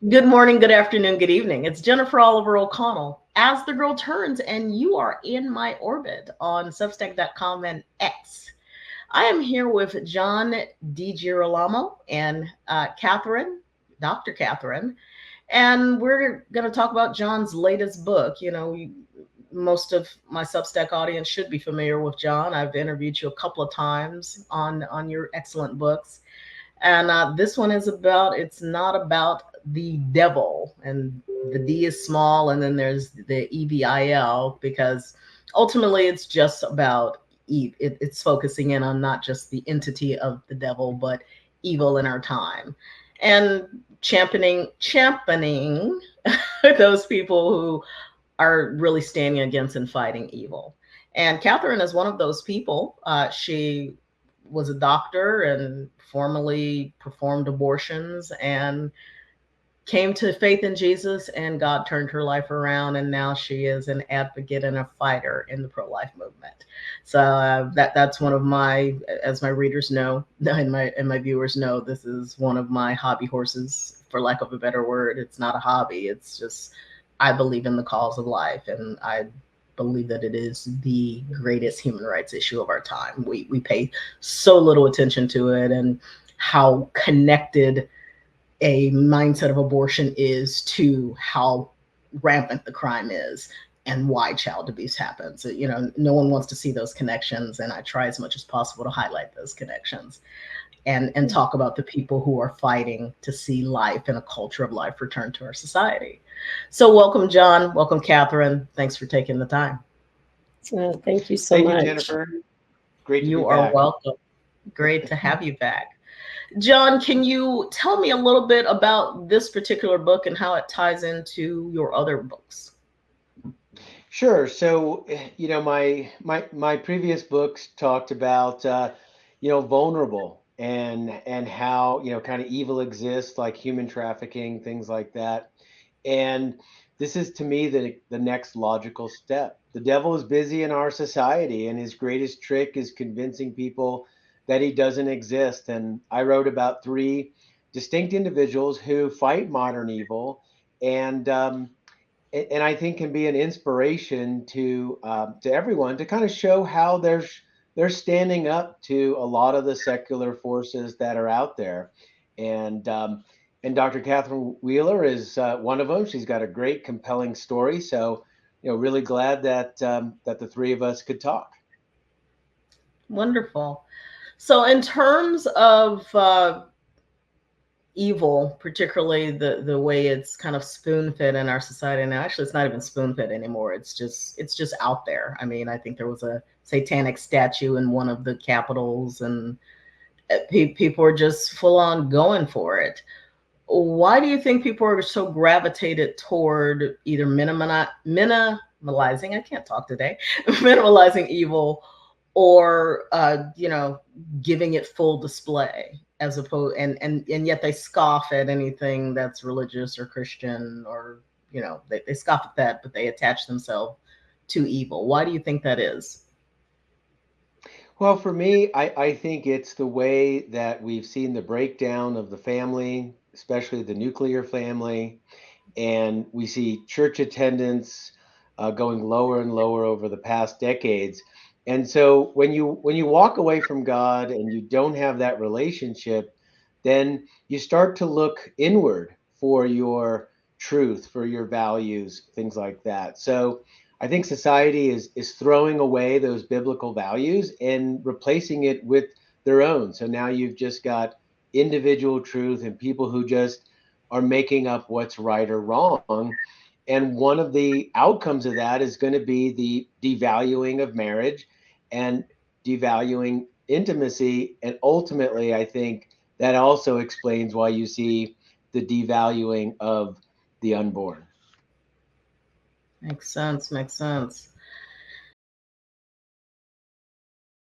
Good morning, good afternoon, good evening. It's Jennifer Oliver O'Connell. As the girl turns, and you are in my orbit on Substack.com and X. I am here with John DiGirolamo and Catherine, Dr. Catherine, and we're going to talk about John's latest book. Most of my Substack audience should be familiar with John. I've interviewed you a couple of times on your excellent books. And this one is about, it's not about the devil, and the D is small, and then there's the EVIL, because ultimately it's just about it's focusing in on not just the entity of the devil, but evil in our time, and championing those people who are really standing against and fighting evil. And Catherine is one of those people. She was a doctor and formerly performed abortions, and came to faith in Jesus, and God turned her life around, and now she is an advocate and a fighter in the pro-life movement. So that's one of my, as my readers know, and my viewers know, this is one of my hobby horses, for lack of a better word. It's not a hobby. It's just, I believe in the cause of life, and I believe that it is the greatest human rights issue of our time. We pay so little attention to it, and how connected a mindset of abortion is to how rampant the crime is and why child abuse happens. No one wants to see those connections, and I try as much as possible to highlight those connections and talk about the people who are fighting to see life and a culture of life return to our society. So welcome, John. Welcome, Catherine. Thanks for taking the time. Thank you so much. Thank you, Jennifer. Great to be back. You are welcome. Great to have you back. John, can you tell me a little bit about this particular book and how it ties into your other books? Sure. So, my previous books talked about vulnerable and how kind of evil exists, like human trafficking, things like that. And this is, to me, the next logical step. The devil is busy in our society, and his greatest trick is convincing people that he doesn't exist. And I wrote about three distinct individuals who fight modern evil, and I think can be an inspiration to everyone, to kind of show how they're standing up to a lot of the secular forces that are out there. And Dr. Catherine Wheeler is one of them. She's got a great, compelling story. So, really glad that that the three of us could talk. Wonderful. So in terms of evil, particularly the way it's kind of spoon fed in our society now. Actually, it's not even spoon fed anymore. It's just out there. I mean, I think there was a satanic statue in one of the capitals, and people are just full on going for it. Why do you think people are so gravitated toward either minimalizing, I can't talk today, minimalizing evil, or giving it full display, as opposed, and yet they scoff at anything that's religious or Christian, or they scoff at that, but they attach themselves to evil? Why do you think that is? Well, for me, I think it's the way that we've seen the breakdown of the family, especially the nuclear family, and we see church attendance going lower and lower over the past decades. And so when you walk away from God and you don't have that relationship, then you start to look inward for your truth, for your values, things like that. So I think society is throwing away those biblical values and replacing it with their own. So now you've just got individual truth and people who just are making up what's right or wrong. And one of the outcomes of that is going to be the devaluing of marriage and devaluing intimacy. And ultimately, I think that also explains why you see the devaluing of the unborn. Makes sense. Makes sense.